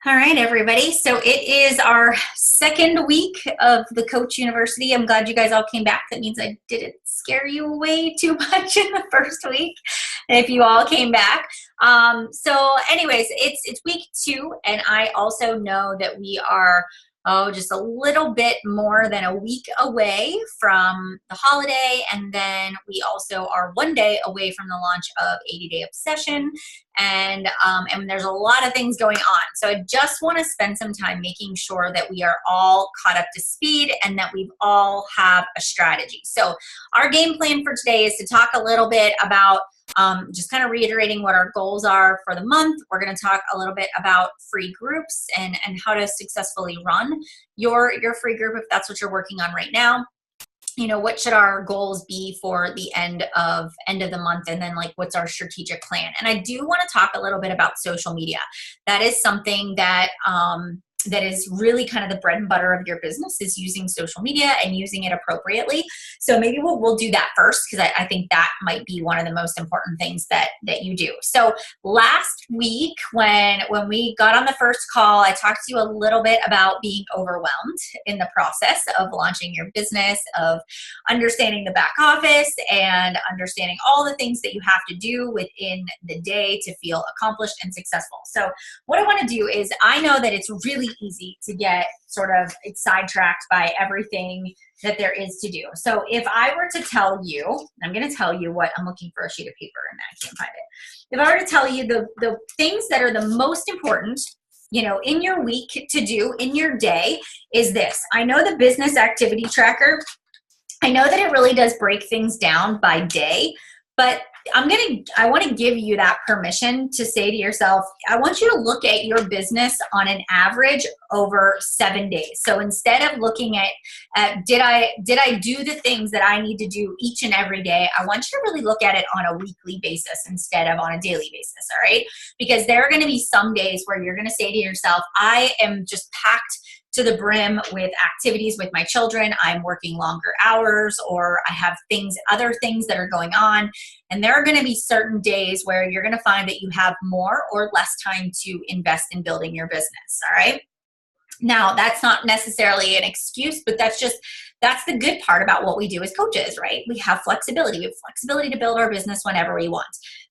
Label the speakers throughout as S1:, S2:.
S1: All right, everybody. So it is our second week of the Coach University. I'm glad you guys all came back. That means I didn't scare you away too much in the first week if you all came back. So anyways, it's week 2, and I also know that we are just a little bit more than a week away from the holiday, and then we also are one day away from the launch of 80 Day Obsession, and there's a lot of things going on. So I just want to spend some time making sure that we are all caught up to speed and that we all have a strategy. So our game plan for today is to talk a little bit about just kind of reiterating what our goals are for the month. We're going to talk a little bit about free groups and how to successfully run your free group if that's what you're working on right now. You know, what should our goals be for the end of the month, and then like what's our strategic plan. And I do want to talk a little bit about social media. That is something that that is really kind of the bread and butter of your business, is using social media and using it appropriately. So maybe we'll do that first, because I think that might be one of the most important things that you do. So last week when we got on the first call, I talked to you a little bit about being overwhelmed in the process of launching your business, of understanding the back office and understanding all the things that you have to do within the day to feel accomplished and successful. So what I want to do is, I know that it's really easy to get sort of sidetracked by everything that there is to do. So if I were to tell you, I'm going to tell you what I'm looking for, a sheet of paper, and I can't find it. If I were to tell you the things that are the most important, you know, in your week to do in your day, is this. I know the business activity tracker, I know that it really does break things down by day, but I want to give you that permission to say to yourself, I want you to look at your business on an average over 7 days. So instead of looking at did I do the things that I need to do each and every day, I want you to really look at it on a weekly basis instead of on a daily basis, all right? Because there are going to be some days where you're going to say to yourself, I am just packed to the brim with activities with my children. I'm working longer hours, or I have other things that are going on. And there are going to be certain days where you're going to find that you have more or less time to invest in building your business. All right. Now, that's not necessarily an excuse, but that's the good part about what we do as coaches, right? We have flexibility. We have flexibility to build our business whenever we want.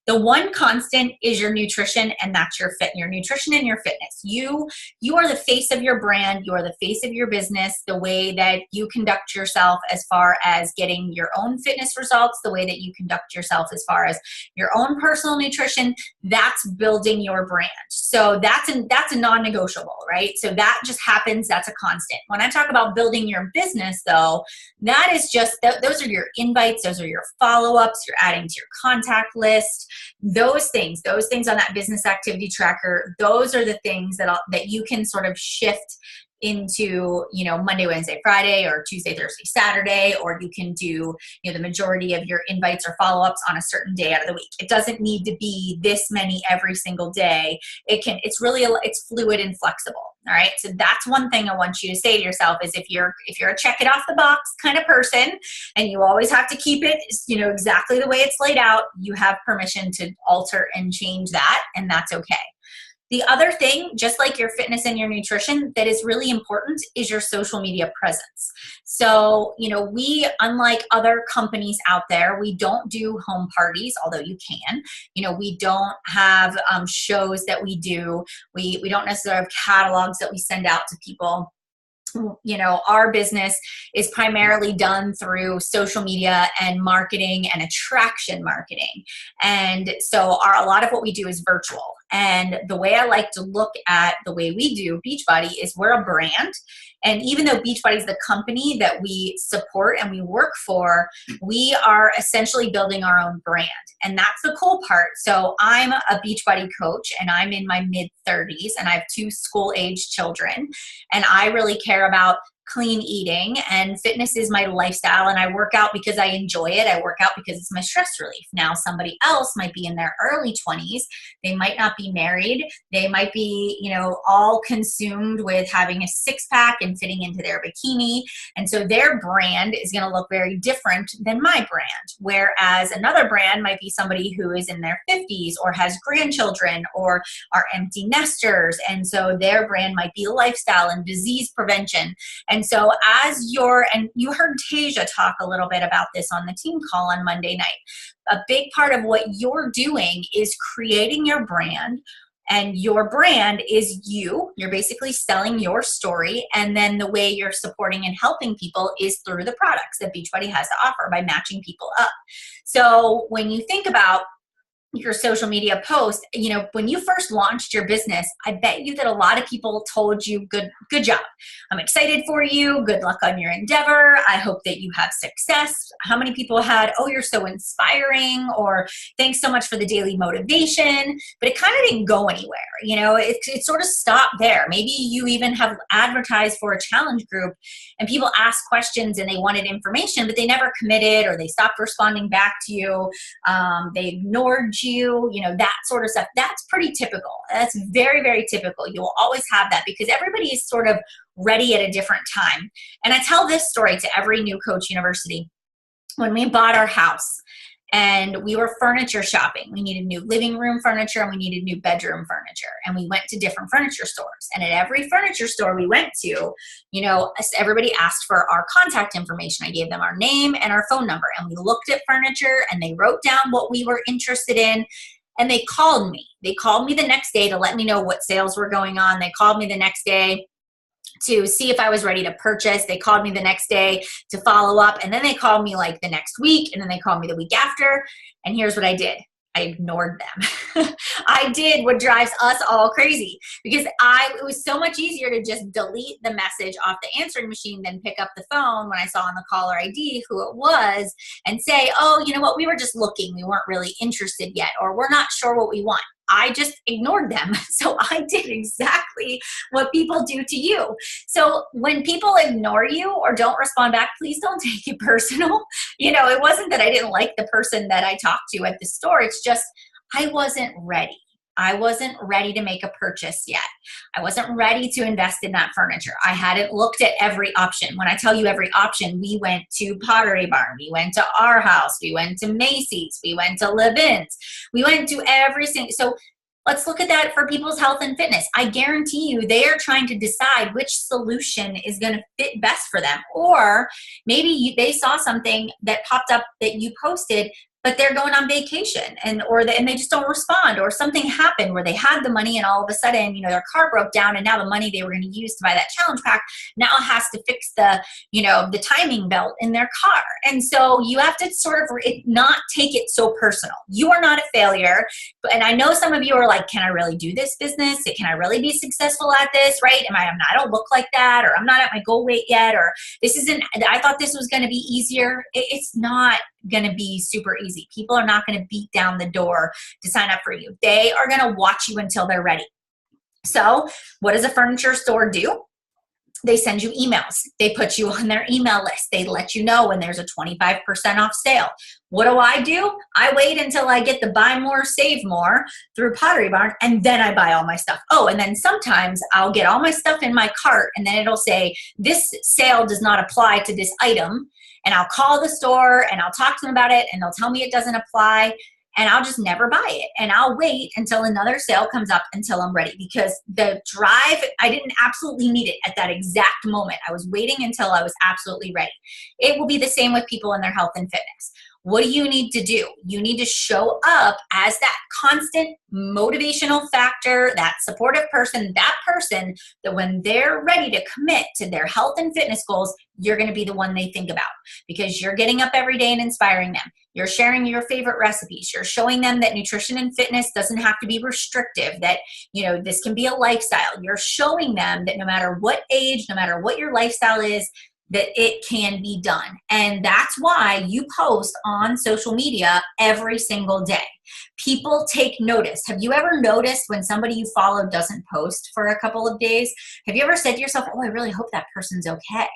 S1: The one constant is your nutrition, and that's your nutrition and your fitness. You are the face of your brand. You are the face of your business. The way that you conduct yourself as far as getting your own fitness results, the way that you conduct yourself as far as your own personal nutrition, that's building your brand. So that's a non-negotiable, right? So that just happens. That's a constant. When I talk about building your business, though, that is just, those are your invites. Those are your follow-ups. You're adding to your contact list. Those things on that business activity tracker, those are the things that you can sort of shift into, you know, Monday, Wednesday, Friday, or Tuesday, Thursday, Saturday, or you can do, you know, the majority of your invites or follow-ups on a certain day out of the week. It doesn't need to be this many every single day. It's fluid and flexible. All right. So that's one thing I want you to say to yourself, is if you're a check it off the box kind of person, and you always have to keep it, you know, exactly the way it's laid out, you have permission to alter and change that, and that's okay. The other thing, just like your fitness and your nutrition, that is really important is your social media presence. So, you know, unlike other companies out there, we don't do home parties, although you can. You know, we don't have shows that we do. We don't necessarily have catalogs that we send out to people. You know, our business is primarily done through social media and marketing and attraction marketing. And so a lot of what we do is virtual. And the way I like to look at the way we do Beachbody is we're a brand. And even though Beachbody is the company that we support and we work for, we are essentially building our own brand. And that's the cool part. So I'm a Beachbody coach, and I'm in my mid-30s, and I have 2 school-age children. And I really care about clean eating and fitness is my lifestyle and I work out because I enjoy it. I work out because it's my stress relief. Now, somebody else might be in their early 20s. They might not be married. They might be, all consumed with having a six-pack and fitting into their bikini. And so their brand is going to look very different than my brand. Whereas another brand might be somebody who is in their 50s or has grandchildren or are empty nesters. And so their brand might be lifestyle and disease prevention. And so and you heard Tasia talk a little bit about this on the team call on Monday night. A big part of what you're doing is creating your brand. And your brand is you. You're basically selling your story. And then the way you're supporting and helping people is through the products that Beachbody has to offer by matching people up. So when you think about your social media post, when you first launched your business, I bet you that a lot of people told you, good job. I'm excited for you. Good luck on your endeavor. I hope that you have success. How many people had, oh, you're so inspiring, or thanks so much for the daily motivation, but it kind of didn't go anywhere. It sort of stopped there. Maybe you even have advertised for a challenge group and people asked questions and they wanted information, but they never committed or they stopped responding back to you. They ignored you, that sort of stuff. That's pretty typical. That's very, very typical. You'll always have that because everybody is sort of ready at a different time. And I tell this story to every new Coach University. When we bought our house and we were furniture shopping, we needed new living room furniture and we needed new bedroom furniture. And we went to different furniture stores. And at every furniture store we went to, everybody asked for our contact information. I gave them our name and our phone number. And we looked at furniture and they wrote down what we were interested in. And they called me. They called me the next day to let me know what sales were going on. They called me the next day to see if I was ready to purchase. They called me the next day to follow up. And then they called me like the next week. And then they called me the week after. And here's what I did. I ignored them. I did what drives us all crazy because it was so much easier to just delete the message off the answering machine than pick up the phone when I saw on the caller ID who it was and say, oh, you know what? We were just looking. We weren't really interested yet, or we're not sure what we want. I just ignored them. So I did exactly what people do to you. So when people ignore you or don't respond back, please don't take it personal. It wasn't that I didn't like the person that I talked to at the store. It's just I wasn't ready. I wasn't ready to make a purchase yet. I wasn't ready to invest in that furniture. I hadn't looked at every option. When I tell you every option, we went to Pottery Barn. We went to Our House. We went to Macy's. We went to Levin's. We went to every single. So let's look at that for people's health and fitness. I guarantee you they are trying to decide which solution is going to fit best for them. Or maybe they saw something that popped up that you posted, but they're going on vacation and they just don't respond, or something happened where they had the money and all of a sudden, their car broke down and now the money they were going to use to buy that challenge pack now has to fix the timing belt in their car. And so you have to sort of not take it so personal. You are not a failure. And I know some of you are like, can I really do this business? Can I really be successful at this? Right? I don't look like that, or I'm not at my goal weight yet, or I thought this was going to be easier. It's not going to be super easy. People are not going to beat down the door to sign up for you. They are going to watch you until they're ready. So what does a furniture store do? They send you emails. They put you on their email list. They let you know when there's a 25% off sale. What do? I wait until I get the buy more, save more through Pottery Barn, and then I buy all my stuff. Oh, and then sometimes I'll get all my stuff in my cart, and then it'll say, this sale does not apply to this item. And I'll call the store and I'll talk to them about it and they'll tell me it doesn't apply, and I'll just never buy it. And I'll wait until another sale comes up until I'm ready, because the drive, I didn't absolutely need it at that exact moment. I was waiting until I was absolutely ready. It will be the same with people in their health and fitness. What do you need to do? You need to show up as that constant motivational factor, that supportive person, that when they're ready to commit to their health and fitness goals, you're going to be the one they think about, because you're getting up every day and inspiring them. You're sharing your favorite recipes. You're showing them that nutrition and fitness doesn't have to be restrictive, that, this can be a lifestyle. You're showing them that no matter what age, no matter what your lifestyle is, that it can be done. And that's why you post on social media every single day. People take notice. Have you ever noticed when somebody you follow doesn't post for a couple of days? Have you ever said to yourself, oh, I really hope that person's okay?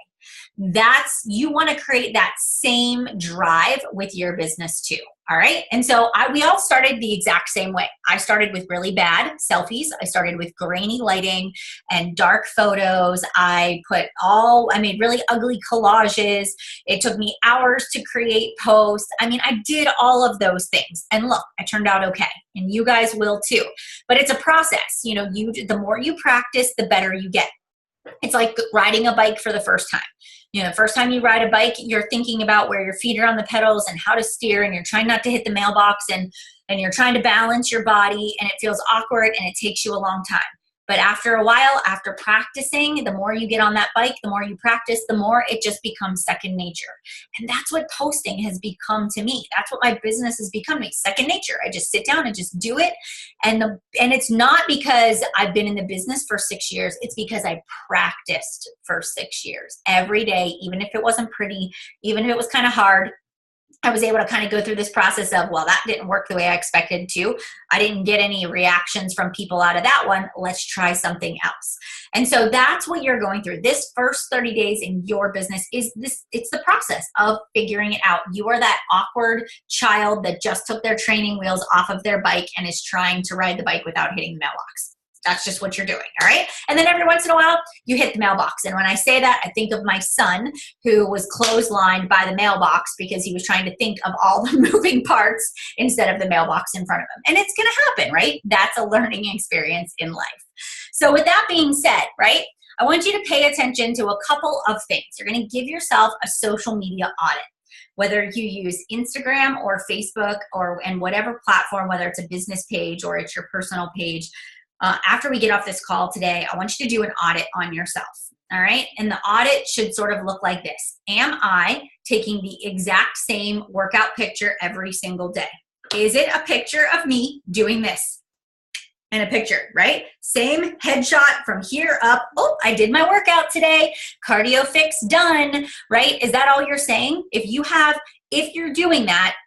S1: You want to create that same drive with your business too. All right. And so we all started the exact same way. I started with really bad selfies. I started with grainy lighting and dark photos. I made really ugly collages. It took me hours to create posts. I mean, I did all of those things. And look, I turned out okay. And you guys will too. But it's a process. The more you practice, the better you get. It's like riding a bike for the first time. The first time you ride a bike, you're thinking about where your feet are on the pedals and how to steer, and you're trying not to hit the mailbox, and you're trying to balance your body, and it feels awkward, and it takes you a long time. But after a while, after practicing, the more you get on that bike, the more you practice, the more it just becomes second nature. And that's what posting has become to me. That's what my business has become to me, second nature. I just sit down and just do it. And it's not because I've been in the business for 6 years. It's because I practiced for 6 years every day, even if it wasn't pretty, even if it was kind of hard. I was able to kind of go through this process of, well, that didn't work the way I expected to. I didn't get any reactions from people out of that one. Let's try something else. And so that's what you're going through. This first 30 days in your business it's the process of figuring it out. You are that awkward child that just took their training wheels off of their bike and is trying to ride the bike without hitting the mailbox. That's just what you're doing, all right? And then every once in a while, you hit the mailbox. And when I say that, I think of my son who was clotheslined by the mailbox because he was trying to think of all the moving parts instead of the mailbox in front of him. And it's gonna happen, right? That's a learning experience in life. So with that being said, right, I want you to pay attention to a couple of things. You're gonna give yourself a social media audit. Whether you use Instagram or Facebook and whatever platform, whether it's a business page or it's your personal page, after we get off this call today, I want you to do an audit on yourself, all right? And the audit should sort of look like this. Am I taking the exact same workout picture every single day? Is it a picture of me doing this? And a picture, right? Same headshot from here up. Oh, I did my workout today. Cardio fix done, right? Is that all you're saying? If you're doing that,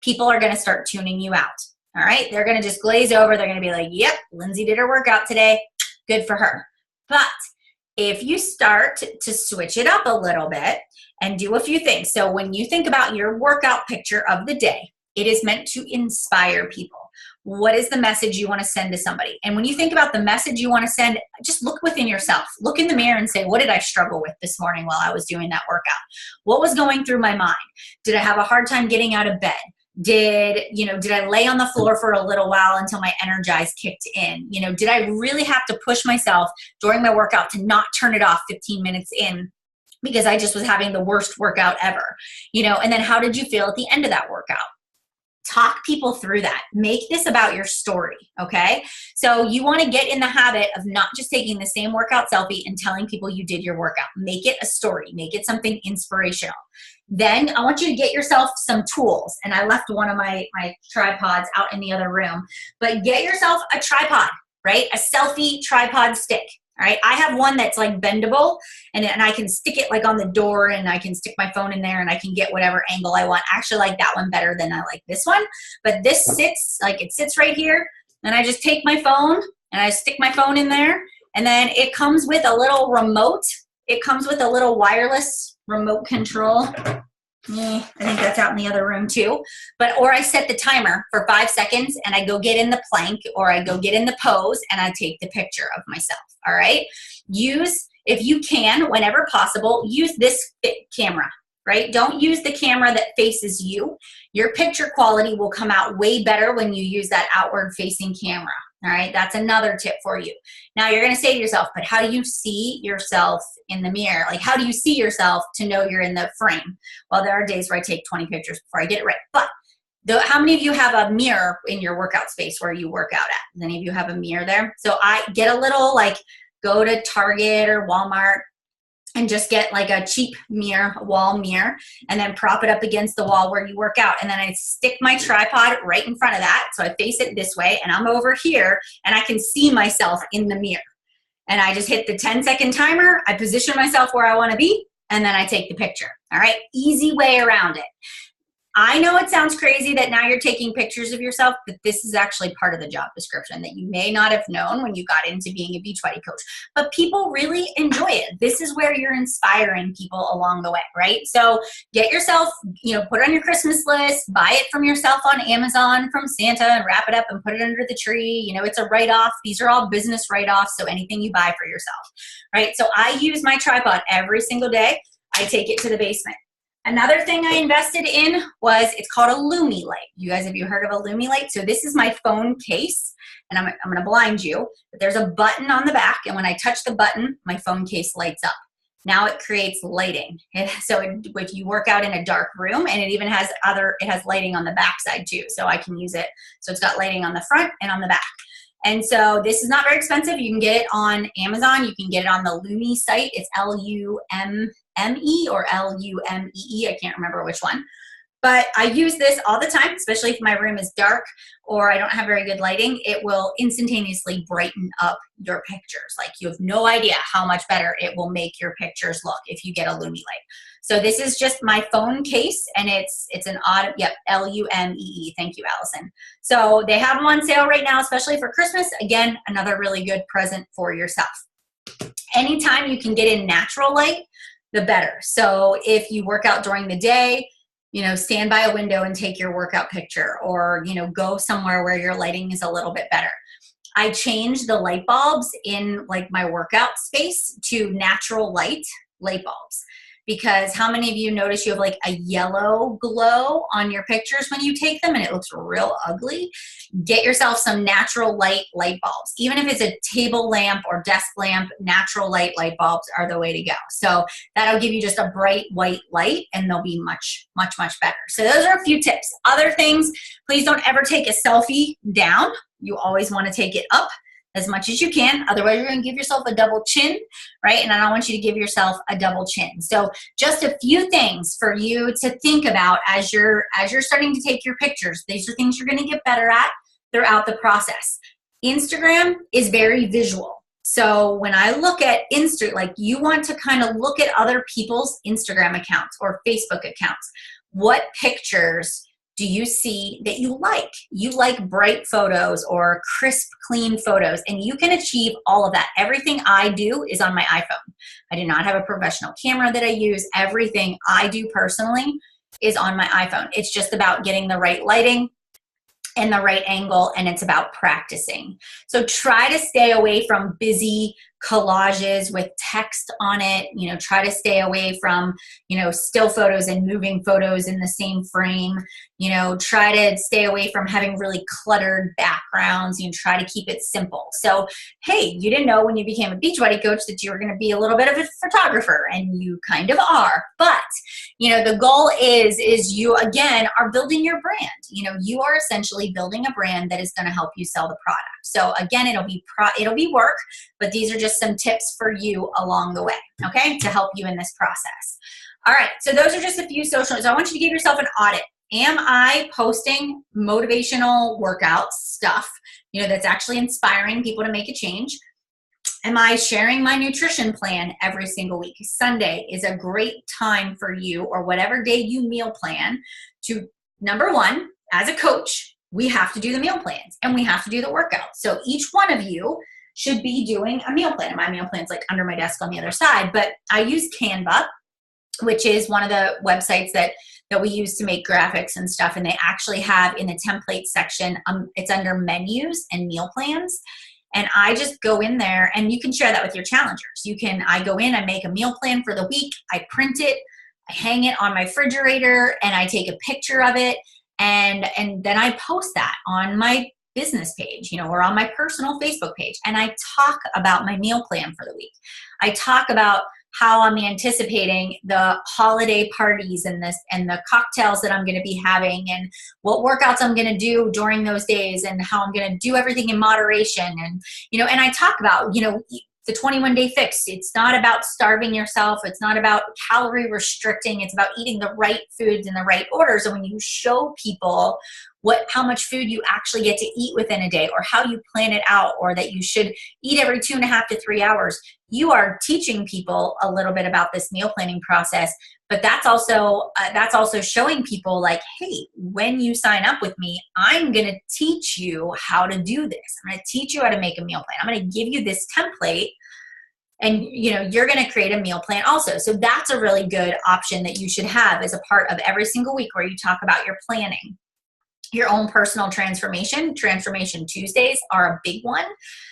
S1: people are gonna start tuning you out. All right, they're going to just glaze over. They're going to be like, yep, Lindsay did her workout today. Good for her. But if you start to switch it up a little bit and do a few things. So when you think about your workout picture of the day, it is meant to inspire people. What is the message you want to send to somebody? And when you think about the message you want to send, just look within yourself. Look in the mirror and say, what did I struggle with this morning while I was doing that workout? What was going through my mind? Did I have a hard time getting out of bed? Did I lay on the floor for a little while until my Energize kicked in? Did I really have to push myself during my workout to not turn it off 15 minutes in because I just was having the worst workout ever? And then how did you feel at the end of that workout? Talk people through that. Make this about your story, okay? So you want to get in the habit of not just taking the same workout selfie and telling people you did your workout. Make it a story. Make it something inspirational. Then I want you to get yourself some tools. And I left one of my tripods out in the other room. But get yourself a tripod, right? A selfie tripod stick. All right, I have one that's like bendable and I can stick it like on the door and I can stick my phone in there and I can get whatever angle I want. I actually like that one better than I like this one. But this sits right here, and I just take my phone and I stick my phone in there, and then it comes with a little remote. It comes with a little wireless remote control. I think that's out in the other room too. Or I set the timer for 5 seconds and I go get in the plank or I go get in the pose and I take the picture of myself. All right. If you can, whenever possible, use this camera, right? Don't use the camera that faces you. Your picture quality will come out way better when you use that outward facing camera. All right, that's another tip for you. Now you're going to say to yourself, but how do you see yourself in the mirror? Like, how do you see yourself to know you're in the frame? Well, there are days where I take 20 pictures before I get it right. But how many of you have a mirror in your workout space where you work out at? Does any of you have a mirror there? So I get a little, go to Target or Walmart and just get like a cheap mirror, a wall mirror, and then prop it up against the wall where you work out. And then I stick my tripod right in front of that. So I face it this way and I'm over here and I can see myself in the mirror. And I just hit the 10-second timer. I position myself where I want to be and then I take the picture. All right, easy way around it. I know it sounds crazy that now you're taking pictures of yourself, but this is actually part of the job description that you may not have known when you got into being a Beachbody coach. But people really enjoy it. This is where you're inspiring people along the way, right? So get yourself, put it on your Christmas list, buy it from yourself on Amazon from Santa and wrap it up and put it under the tree. It's a write-off. These are all business write-offs, so anything you buy for yourself, right? So I use my tripod every single day. I take it to the basement. Another thing I invested in was, it's called a Lumi light. You guys, have you heard of a Lumi light? So this is my phone case, and I'm going to blind you, but there's a button on the back, and when I touch the button, my phone case lights up. Now it creates lighting. So if you work out in a dark room, and it even has it has lighting on the back side too, so I can use it. So it's got lighting on the front and on the back. And so this is not very expensive. You can get it on Amazon. You can get it on the Lumi site. It's L-U-M-M-E or L-U-M-E-E. I can't remember which one. But I use this all the time, especially if my room is dark or I don't have very good lighting. It will instantaneously brighten up your pictures. Like, you have no idea how much better it will make your pictures look if you get a Lumi light. So this is just my phone case, and it's an odd, L-U-M-E-E. Thank you, Allison. So they have them on sale right now, especially for Christmas. Again, another really good present for yourself. Anytime you can get in natural light, the better. So if you work out during the day, stand by a window and take your workout picture, or, go somewhere where your lighting is a little bit better. I changed the light bulbs in my workout space to natural light bulbs, because how many of you notice you have a yellow glow on your pictures when you take them and it looks real ugly? Get yourself some natural light bulbs. Even if it's a table lamp or desk lamp, natural light bulbs are the way to go. So that'll give you just a bright white light, and they'll be much, much, much better. So those are a few tips. Other things, please don't ever take a selfie down. You always want to take it up as much as you can. Otherwise, you're going to give yourself a double chin, right? And I don't want you to give yourself a double chin. So just a few things for you to think about as you're starting to take your pictures. These are things you're going to get better at throughout the process. Instagram is very visual. So when I look at you want to kind of look at other people's Instagram accounts or Facebook accounts. What pictures do you see that you like? You like bright photos or crisp, clean photos, and you can achieve all of that. Everything I do is on my iPhone. I do not have a professional camera that I use. Everything I do personally is on my iPhone. It's just about getting the right lighting and the right angle, and it's about practicing. So try to stay away from busy collages with text on it. Try to stay away from, still photos and moving photos in the same frame. Try to stay away from having really cluttered backgrounds. Try to keep it simple. So, hey, you didn't know when you became a Beachbody coach that you were going to be a little bit of a photographer, and you kind of are. But, the goal is you, again, are building your brand. You are essentially building a brand that is going to help you sell the product. So again, it'll be work, but these are just some tips for you along the way, okay, to help you in this process. All right, so those are just a few social. So I want you to give yourself an audit. Am I posting motivational workout stuff, that's actually inspiring people to make a change? Am I sharing my nutrition plan every single week? Sunday is a great time for you, or whatever day you meal plan, to, number one, as a coach, we have to do the meal plans and we have to do the workouts. So each one of you should be doing a meal plan. And my meal plan's under my desk on the other side, but I use Canva, which is one of the websites that we use to make graphics and stuff. And they actually have in the template section, it's under menus and meal plans. And I just go in there, and you can share that with your challengers. I go in, I make a meal plan for the week, I print it, I hang it on my refrigerator, and I take a picture of it. And then I post that on my business page, or on my personal Facebook page. And I talk about my meal plan for the week. I talk about how I'm anticipating the holiday parties and the cocktails that I'm going to be having, and what workouts I'm going to do during those days, and how I'm going to do everything in moderation. And, and I talk about, the 21-day fix. It's not about starving yourself. It's not about calorie restricting. It's about eating the right foods in the right order. So when you show people how much food you actually get to eat within a day, or how you plan it out, or that you should eat every 2.5 to 3 hours. You are teaching people a little bit about this meal planning process, but that's also showing people like, hey, when you sign up with me, I'm going to teach you how to do this. I'm going to teach you how to make a meal plan. I'm going to give you this template, and you're going to create a meal plan also. So that's a really good option that you should have as a part of every single week, where you talk about your planning. Your own personal transformation Tuesdays are a big one.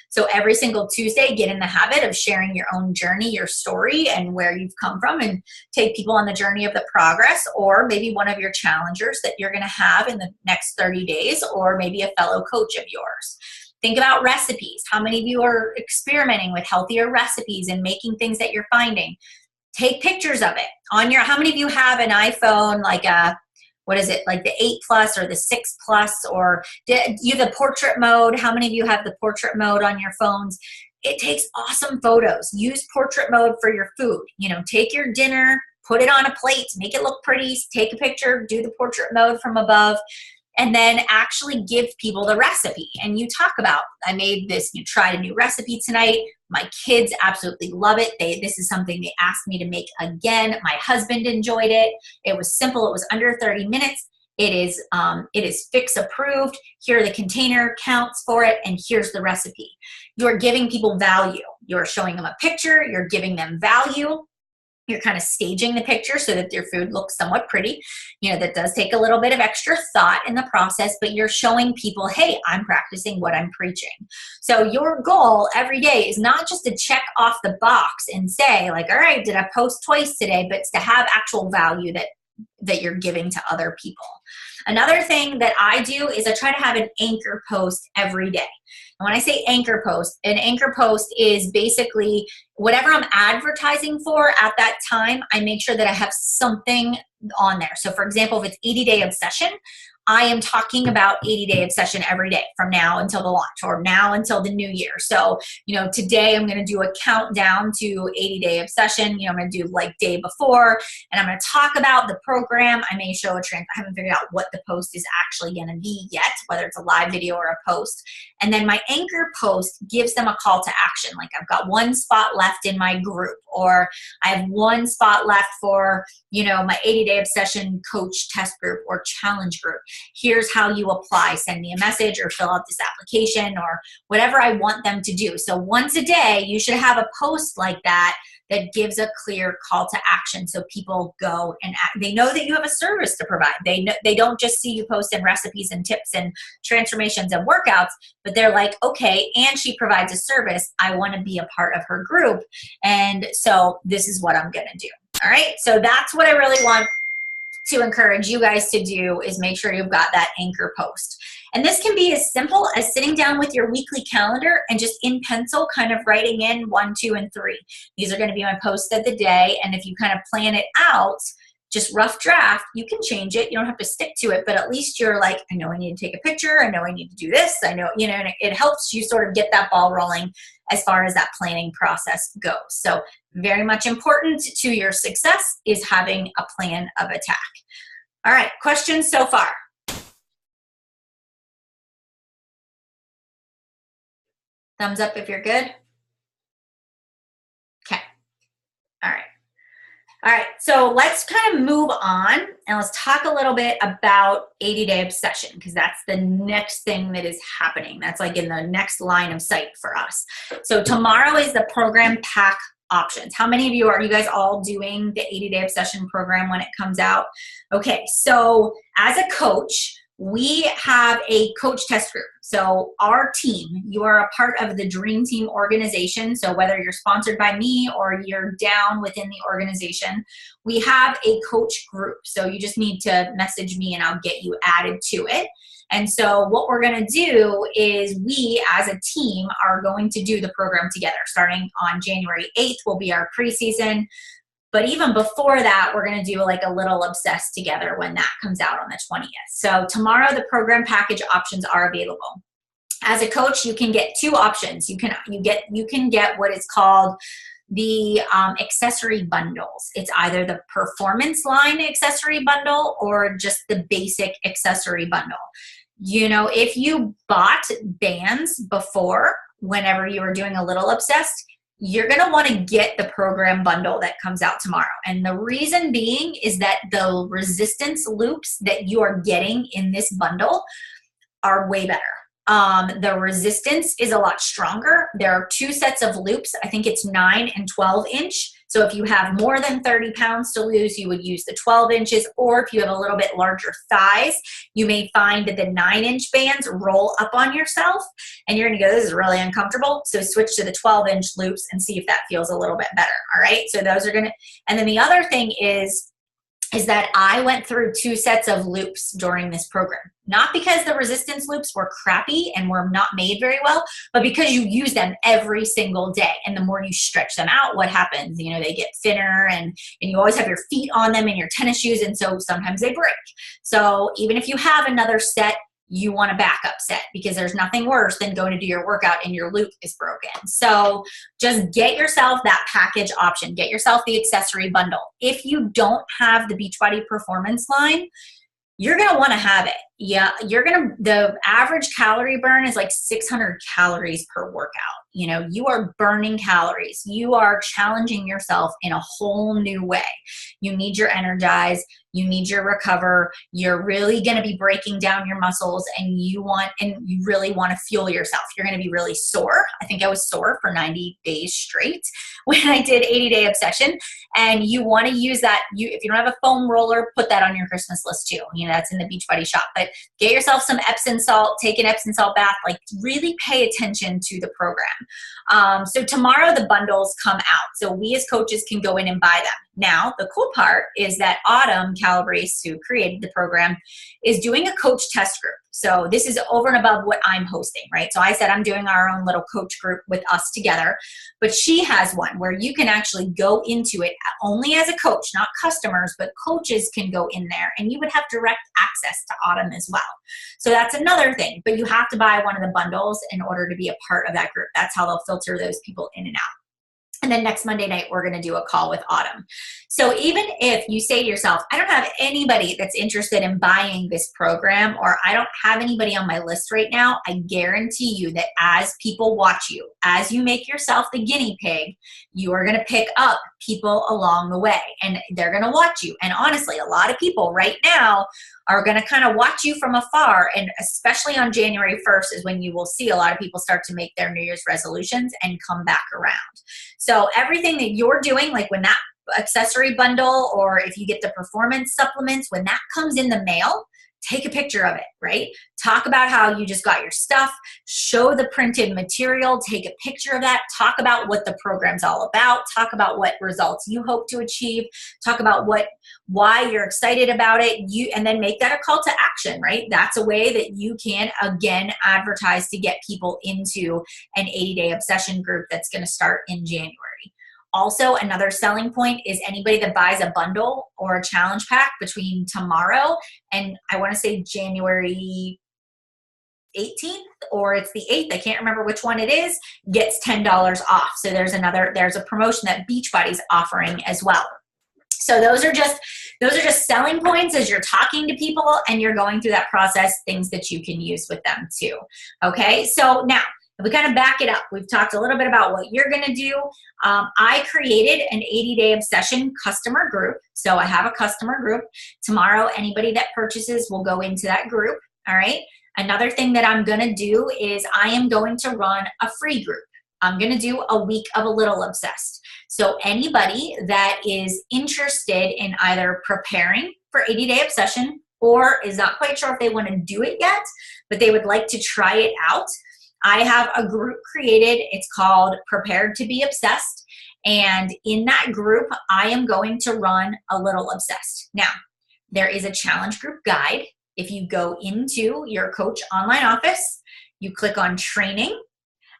S1: So every single Tuesday, get in the habit of sharing your own journey, your story, and where you've come from, and take people on the journey of the progress, or maybe one of your challengers that you're going to have in the next 30 days, or maybe a fellow coach of yours. Think about recipes. How many of you are experimenting with healthier recipes and making things that you're finding? Take pictures of it on your, how many of you have an iPhone, like a, what is it, like the 8 Plus or the 6 Plus, or you have the portrait mode? How many of you have the portrait mode on your phones? It takes awesome photos. Use portrait mode for your food. Take your dinner, put it on a plate, make it look pretty, take a picture, do the portrait mode from above, and then actually give people the recipe. And you talk about, I made this, you tried a new recipe tonight. My kids absolutely love it. This is something they asked me to make again. My husband enjoyed it. It was simple. It was under 30 minutes. It is Fix approved. Here are the container counts for it, and here's the recipe. You're giving people value. You're showing them a picture. You're giving them value. You're kind of staging the picture so that your food looks somewhat pretty. That does take a little bit of extra thought in the process, but you're showing people, hey, I'm practicing what I'm preaching. So your goal every day is not just to check off the box and say, like, all right, did I post twice today? But it's to have actual value that you're giving to other people. Another thing that I do is I try to have an anchor post every day. And when I say anchor post, an anchor post is basically whatever I'm advertising for at that time, I make sure that I have something on there. So for example, if it's 80-day obsession, I am talking about 80-day obsession every day from now until the launch, or now until the new year. So, today I'm going to do a countdown to 80-day obsession. I'm going to do like day before, and I'm going to talk about the program. I may show I haven't figured out what the post is actually going to be yet, whether it's a live video or a post. And then my anchor post gives them a call to action. Like, I've got one spot left in my group, or I have one spot left for, my 80-day obsession coach test group or challenge group. Here's how you apply. Send me a message or fill out this application, or whatever I want them to do. So once a day, you should have a post like that gives a clear call to action, so people go and they know that you have a service to provide. They don't just see you posting recipes and tips and transformations and workouts, but they're like, okay, and she provides a service. I want to be a part of her group, and so this is what I'm going to do. All right, so that's what I really want to encourage you guys to do, is make sure you've got that anchor post. And this can be as simple as sitting down with your weekly calendar and just in pencil kind of writing in 1, 2, and 3. These are going to be my posts of the day. And if you kind of plan it out, just rough draft, you can change it. You don't have to stick to it, but at least you're like, I know I need to take a picture. I know I need to do this. I know, and it helps you sort of get that ball rolling as far as that planning process goes. So very much important to your success is having a plan of attack. All right, questions so far? Thumbs up if you're good. Okay. All right. All right, so let's kind of move on and let's talk a little bit about 80-day obsession, because that's the next thing that is happening. That's like in the next line of sight for us. So tomorrow is the program pack options. How many of you are you guys all doing the 80-day obsession program when it comes out? Okay, so as a coach, we have a coach test group. So our team, you are a part of the Dream Team organization. So whether you're sponsored by me or you're down within the organization, we have a coach group. So you just need to message me and I'll get you added to it. And so what we're going to do is we as a team are going to do the program together. Starting on January 8th will be our preseason. But even before that, we're going to do like a little obsessed together when that comes out on the 20th. So tomorrow, the program package options are available. As a coach, you can get 2 options. You can get what is called the accessory bundles. It's either the performance line accessory bundle or just the basic accessory bundle. If you bought bands before, whenever you were doing a Little Obsessed, you're going to want to get the program bundle that comes out tomorrow. And the reason being is that the resistance loops that you are getting in this bundle are way better. The resistance is a lot stronger. There are 2 sets of loops. I think it's 9 and 12 inch. So if you have more than 30 pounds to lose, you would use the 12 inches, or if you have a little bit larger thighs, you may find that the 9-inch bands roll up on yourself and you're gonna go, this is really uncomfortable. So switch to the 12-inch loops and see if that feels a little bit better, all right? So those are gonna, and then the other thing is that I went through 2 sets of loops during this program. Not because the resistance loops were crappy and were not made very well, but because you use them every single day. And the more you stretch them out, what happens? They get thinner, and you always have your feet on them in your tennis shoes, and so sometimes they break. So even if you have another set, you want a backup set, because there's nothing worse than going to do your workout and your loop is broken. So just get yourself that package option. Get yourself the accessory bundle. If you don't have the Beachbody Performance line, you're going to want to have it. Yeah, the average calorie burn is like 600 calories per workout. You are burning calories. You are challenging yourself in a whole new way. You need your energize. You need your recover. You're really going to be breaking down your muscles, and you really want to fuel yourself. You're going to be really sore. I think I was sore for 90 days straight when I did 80-day obsession. And you want to use that. If you don't have a foam roller, put that on your Christmas list too. That's in the Beachbody shop. But get yourself some Epsom salt, take an Epsom salt bath, like really pay attention to the program. So tomorrow the bundles come out. So we as coaches can go in and buy them. Now, the cool part is that Autumn Calabrese, who created the program, is doing a coach test group. So this is over and above what I'm hosting, right? So I said I'm doing our own little coach group with us together, but she has one where you can actually go into it only as a coach, not customers, but coaches can go in there, and you would have direct access to Autumn as well. So that's another thing, but you have to buy one of the bundles in order to be a part of that group. That's how they'll filter those people in and out. And then next Monday night, we're going to do a call with Autumn. So even if you say to yourself, I don't have anybody that's interested in buying this program, or I don't have anybody on my list right now, I guarantee you that as people watch you, as you make yourself the guinea pig, you are going to pick up people along the way, and they're going to watch you. And honestly, a lot of people right now are going to kind of watch you from afar, and especially on January 1st is when you will see a lot of people start to make their New Year's resolutions and come back around. So everything that you're doing, like when that accessory bundle, or if you get the performance supplements, when that comes in the mail, take a picture of it, right? Talk about how you just got your stuff, show the printed material, take a picture of that, talk about what the program's all about, talk about what results you hope to achieve, talk about why you're excited about it, and then make that a call to action, right? That's a way that you can, again, advertise to get people into an 80-day obsession group that's going to start in January. Also, another selling point is anybody that buys a bundle or a challenge pack between tomorrow and I want to say January 18th, or it's the 8th, I can't remember which one it is, gets $10 off. So there's a promotion that Beachbody's offering as well. So those are just selling points as you're talking to people and you're going through that process, things that you can use with them too. Okay, so now, if we kind of back it up, we've talked a little bit about what you're going to do. I created an 80-day obsession customer group. So I have a customer group. Tomorrow, anybody that purchases will go into that group. All right. Another thing that I'm going to do is I am going to run a free group. I'm going to do a week of a Little Obsessed. So anybody that is interested in either preparing for 80-day obsession or is not quite sure if they want to do it yet, but they would like to try it out, I have a group created. It's called Prepared to be Obsessed. And in that group, I am going to run a Little Obsessed. Now, there is a challenge group guide. If you go into your Coach Online Office, you click on training,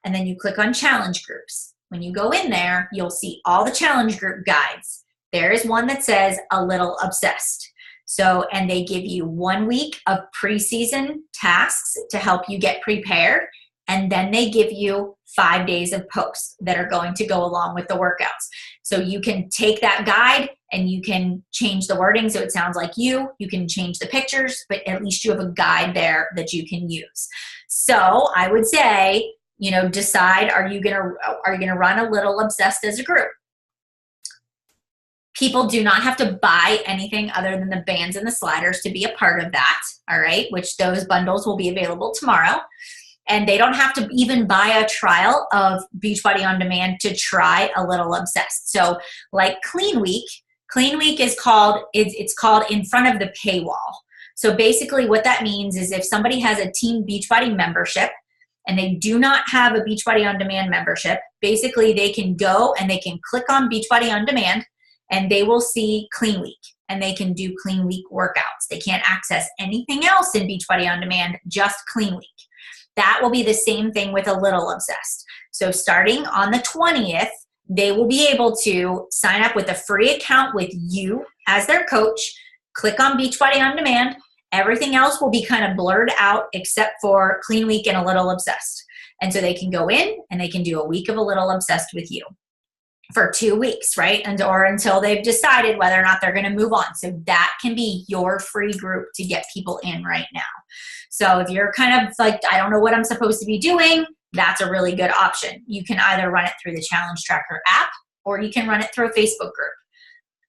S1: and then you click on challenge groups. When you go in there, you'll see all the challenge group guides. There is one that says a Little Obsessed. So, and they give you 1 week of preseason tasks to help you get prepared. And then they give you 5 days of posts that are going to go along with the workouts. So you can take that guide and you can change the wording so it sounds like you can change the pictures, but at least you have a guide there that you can use. So I would say, decide, are you gonna run a Little Obsessed as a group? People do not have to buy anything other than the bands and the sliders to be a part of that, all right, which those bundles will be available tomorrow. And they don't have to even buy a trial of Beachbody On Demand to try a Little Obsessed. So like Clean Week is called, it's called in front of the paywall. So basically what that means is if somebody has a Team Beachbody membership and they do not have a Beachbody On Demand membership, basically they can go and they can click on Beachbody On Demand and they will see Clean Week and they can do Clean Week workouts. They can't access anything else in Beachbody On Demand, just Clean Week. That will be the same thing with a Little Obsessed. So starting on the 20th, they will be able to sign up with a free account with you as their coach, click on Beachbody On Demand. Everything else will be kind of blurred out except for Clean Week and a Little Obsessed. And so they can go in and they can do a week of a Little Obsessed with you for 2 weeks, right? Or until they've decided whether or not they're going to move on. So that can be your free group to get people in right now. So if you're kind of like, I don't know what I'm supposed to be doing, that's a really good option. You can either run it through the Challenge Tracker app or you can run it through a Facebook group.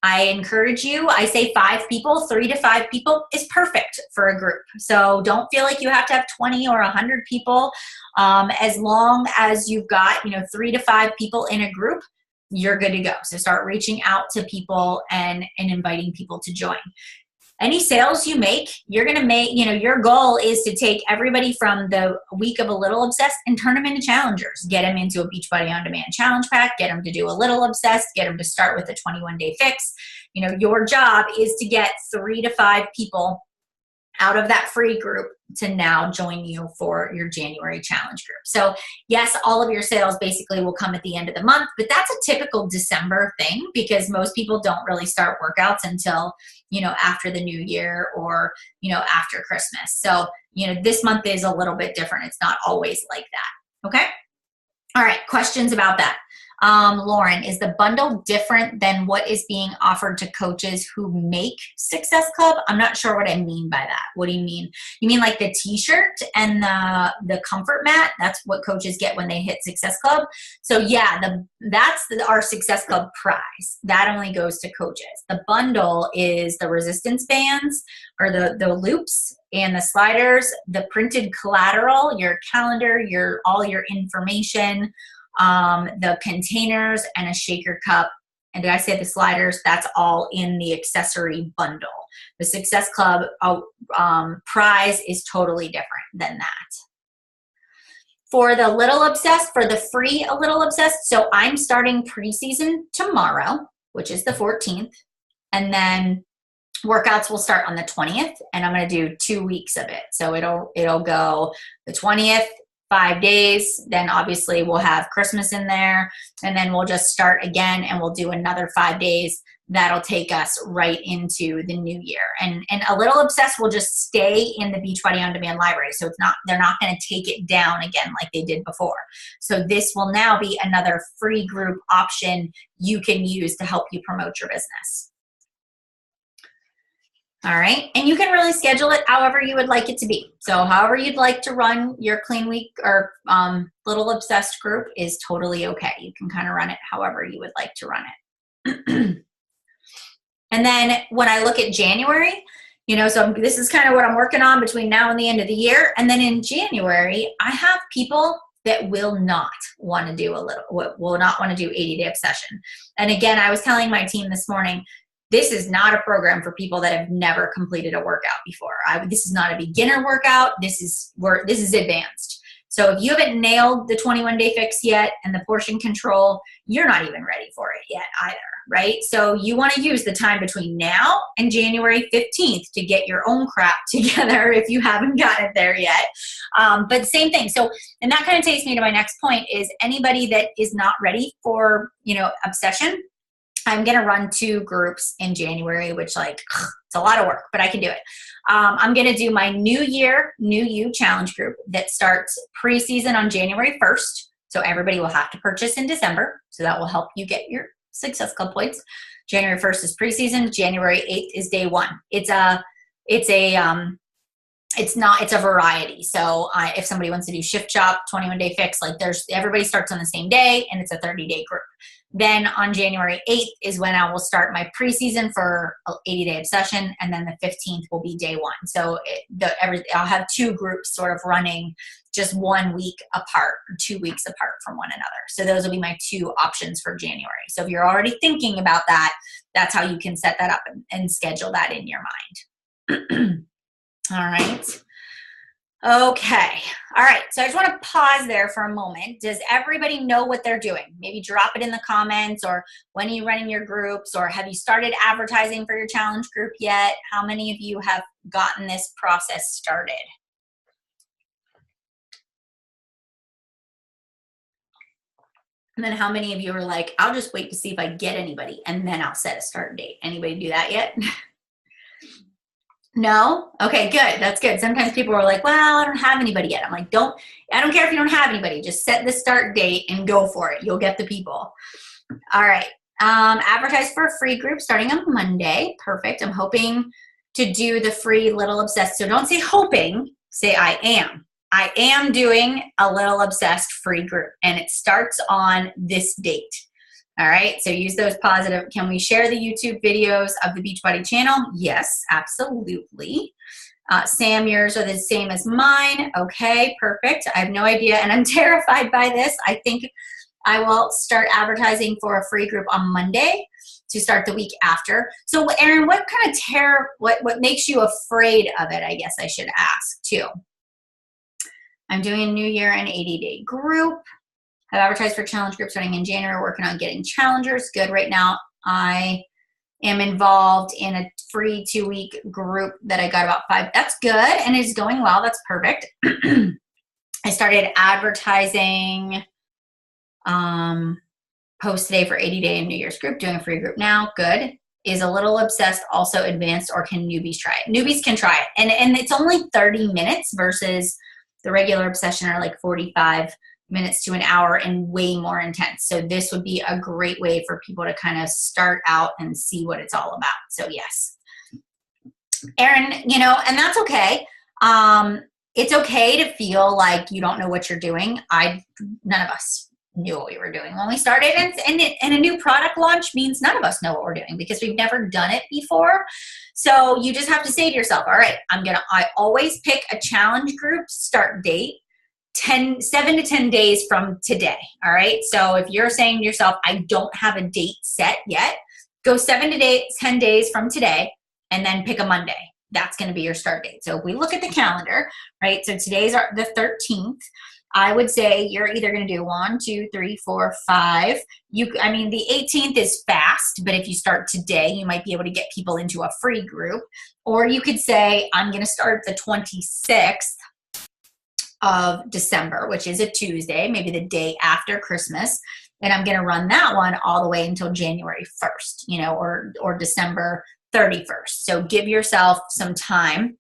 S1: I encourage you, I say 5 people, 3 to 5 people is perfect for a group. So don't feel like you have to have 20 or 100 people. As long as you've got, 3 to 5 people in a group, you're good to go. So start reaching out to people and inviting people to join. Any sales you make, you're going to make, your goal is to take everybody from the week of a Little Obsessed and turn them into challengers. Get them into a Beachbody On Demand challenge pack, get them to do a Little Obsessed, get them to start with a 21-day fix. Your job is to get 3 to 5 people out of that free group to now join you for your January challenge group. So yes, all of your sales basically will come at the end of the month, but that's a typical December thing because most people don't really start workouts until, after the new year or, after Christmas. So, this month is a little bit different. It's not always like that. Okay. All right. Questions about that? Lauren, is the bundle different than what is being offered to coaches who make Success Club? I'm not sure what I mean by that. What do you mean? You mean like the t-shirt and the comfort mat? That's what coaches get when they hit Success Club. So yeah, that's our Success Club prize. That only goes to coaches. The bundle is the resistance bands or the loops and the sliders, the printed collateral, your calendar, all your information, the containers and a shaker cup. And did I say the sliders? That's all in the accessory bundle. The Success Club prize is totally different than that. For the Little Obsessed, for the free Little Obsessed, so I'm starting preseason tomorrow, which is the 14th. And then workouts will start on the 20th, and I'm going to do 2 weeks of it. So it'll go the 20th, 5 days, then obviously we'll have Christmas in there, and then we'll just start again and we'll do another 5 days. That'll take us right into the new year. And a Little Obsessed will just stay in the Beachbody On Demand library. So they're not going to take it down again like they did before. So this will now be another free group option you can use to help you promote your business. All right. And you can really schedule it however you would like it to be. So however you'd like to run your Clean Week or Little Obsessed group is totally okay. You can kind of run it however you would like to run it. And then when I look at January, so this is kind of what I'm working on between now and the end of the year. And then in January, I have people that will not want to do 80-day obsession. And again, I was telling my team this morning, this is not a program for people that have never completed a workout before. This is not a beginner workout. This is advanced. So if you haven't nailed the 21-day fix yet and the portion control, you're not even ready for it yet either, right? So you want to use the time between now and January 15th to get your own crap together if you haven't gotten it there yet. But same thing. So, and that kind of takes me to my next point is anybody that is not ready for, obsession, I'm going to run 2 groups in January, which like, it's a lot of work, but I can do it. I'm going to do my New Year, New You challenge group that starts preseason on January 1st. So everybody will have to purchase in December. So that will help you get your Success Club points. January 1st is preseason. January 8th is day 1. It's a variety. So if somebody wants to do shift shop, 21-day fix, like everybody starts on the same day and it's a 30-day group. Then on January 8th is when I will start my preseason for 80-day obsession. And then the 15th will be day 1. So I'll have 2 groups sort of running just 1 week apart or 2 weeks apart from one another. So those will be my 2 options for January. So if you're already thinking about that, that's how you can set that up and schedule that in your mind. All right. Okay. All right. So I just want to pause there for a moment. Does everybody know what they're doing? Maybe drop it in the comments, or when are you running your groups, or have you started advertising for your challenge group yet? How many of you have gotten this process started? And then how many of you are like, I'll just wait to see if I get anybody and then I'll set a start date? Anybody do that yet? No? Okay, good. That's good. Sometimes people are like, well, I don't have anybody yet. I'm like, I don't care if you don't have anybody. Just set the start date and go for it. You'll get the people. All right. Advertise for a free group starting on Monday. Perfect. I'm hoping to do the free Little Obsessed. So don't say hoping, say I am. I am doing a Little Obsessed free group, and it starts on this date. All right, so use those positive. Can we share the YouTube videos of the Beachbody channel? Yes, absolutely. Sam, yours are the same as mine. Okay, perfect. I have no idea, and I'm terrified by this. I think I will start advertising for a free group on Monday to start the week after. So, Erin, what kind of what makes you afraid of it, I guess I should ask, too. I'm doing a New Year and 80-day group. I've advertised for challenge groups starting in January, working on getting challengers. Good. Right now, I am involved in a free 2-week group that I got about 5. That's good, and it's going well. That's perfect. I started advertising post today for 80-day and New Year's group, doing a free group now. Good. Is a Little Obsessed also advanced, or can newbies try it? Newbies can try it. And it's only 30 minutes versus the regular obsession are like 45 minutes to an hour and way more intense. So this would be a great way for people to kind of start out and see what it's all about. So yes. Erin, and that's okay. It's okay to feel like you don't know what you're doing. None of us knew what we were doing when we started, and a new product launch means none of us know what we're doing because we've never done it before. So you just have to say to yourself, all right, I always pick a challenge group start date 7 to 10 days from today. All right. So if you're saying to yourself, I don't have a date set yet, go 7 to 10 days from today and then pick a Monday. That's going to be your start date. So if we look at the calendar, right? So today's the 13th. I would say you're either going to do 1, 2, 3, 4, 5. The 18th is fast, but if you start today, you might be able to get people into a free group. Or you could say, I'm going to start the 26th of December, which is a Tuesday, maybe the day after Christmas. And I'm going to run that one all the way until January 1st, or December 31st. So give yourself some time.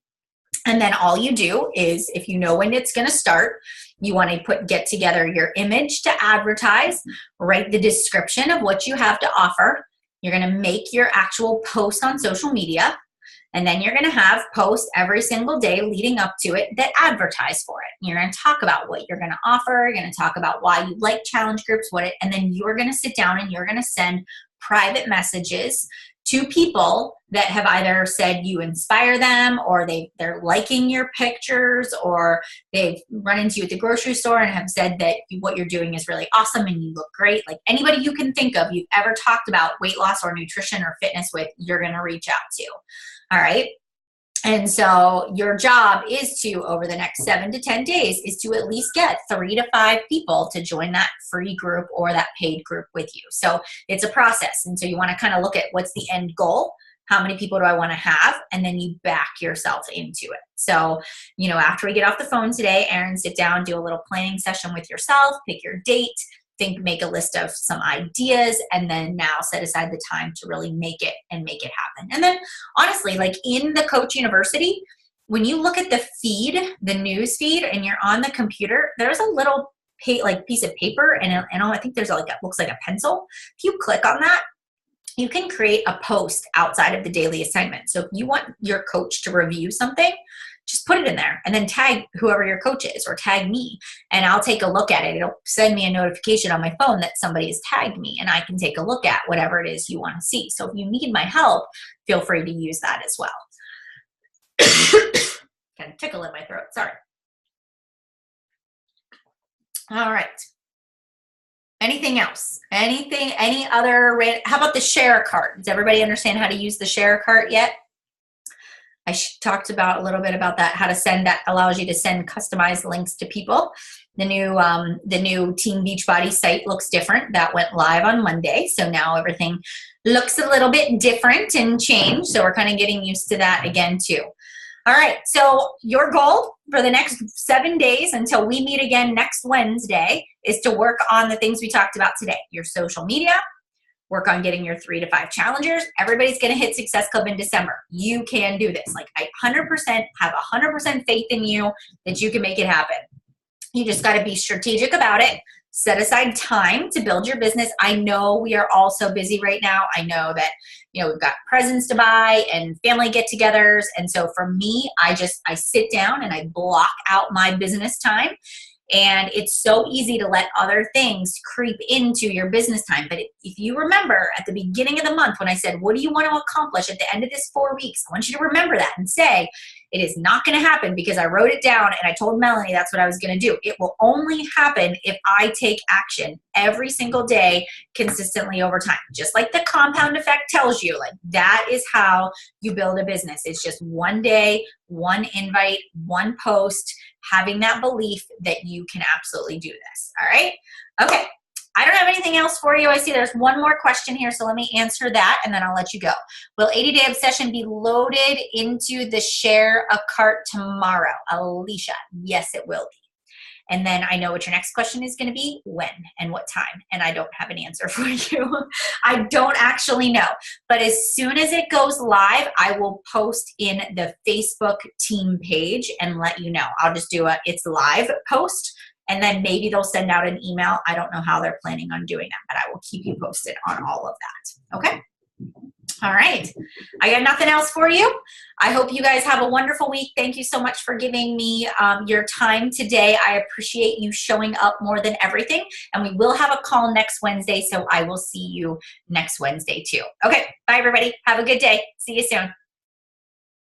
S1: And then all you do is, if you know when it's going to start, you want to get together your image to advertise, write the description of what you have to offer. You're going to make your actual post on social media. And then you're going to have posts every single day leading up to it that advertise for it. You're going to talk about what you're going to offer. You're going to talk about why you like challenge groups, and then you're going to sit down and you're going to send private messages to people that have either said you inspire them, or they're liking your pictures, or they've run into you at the grocery store and have said that what you're doing is really awesome and you look great. Like anybody you can think of you've ever talked about weight loss or nutrition or fitness with, you're going to reach out to. All right. And so your job is to, over the next 7 to 10 days, is to at least get 3 to 5 people to join that free group or that paid group with you. So it's a process. And so you want to kind of look at what's the end goal. How many people do I want to have? And then you back yourself into it. So, after we get off the phone today, Erin, sit down, do a little planning session with yourself, pick your date, make a list of some ideas, and then now set aside the time to really make it happen. And then honestly, like in the Coach University, when you look at the feed, the news feed, and you're on the computer, there's a little piece of paper, and I think there's like, it looks like a pencil. If you click on that, you can create a post outside of the daily assignment. So if you want your coach to review something, just put it in there and then tag whoever your coach is, or tag me, and I'll take a look at it. It'll send me a notification on my phone that somebody has tagged me, and I can take a look at whatever it is you want to see. So if you need my help, feel free to use that as well. Got a tickle in my throat, sorry. All right. Anything else? Any other, how about the share cart? Does everybody understand how to use the share cart yet? I talked about a little bit about that, how to send, that allows you to send customized links to people. The new Team Beachbody site looks different. That went live on Monday. So now everything looks a little bit different and changed. So we're kind of getting used to that again too. All right, so your goal for the next 7 days until we meet again next Wednesday is to work on the things we talked about today. Your social media, work on getting your 3 to 5 challengers. Everybody's gonna hit Success Club in December. You can do this. Like, I 100% have 100% faith in you that you can make it happen. You just gotta be strategic about it. Set aside time to build your business. I know we are all so busy right now. I know that, we've got presents to buy and family get-togethers. And so for me, I sit down and I block out my business time. And it's so easy to let other things creep into your business time. But if you remember at the beginning of the month when I said, what do you want to accomplish at the end of this 4 weeks? I want you to remember that and say, it is not going to happen because I wrote it down and I told Melanie that's what I was going to do. It will only happen if I take action every single day consistently over time. Just like the compound effect tells you, like, that is how you build a business. It's just one day, one invite, one post, having that belief that you can absolutely do this. All right. Okay. I don't have anything else for you. I see there's one more question here, so let me answer that and then I'll let you go. Will 80-Day Obsession be loaded into the Share a Cart tomorrow? Alicia, yes, it will be. And then I know what your next question is going to be, when and what time, and I don't have an answer for you. I don't actually know, but as soon as it goes live, I will post in the Facebook team page and let you know. I'll just do it's live post, and then maybe they'll send out an email. I don't know how they're planning on doing that, but I will keep you posted on all of that. Okay? All right. I got nothing else for you. I hope you guys have a wonderful week. Thank you so much for giving me your time today. I appreciate you showing up more than everything. And we will have a call next Wednesday, so I will see you next Wednesday too. Okay. Bye, everybody. Have a good day. See you soon.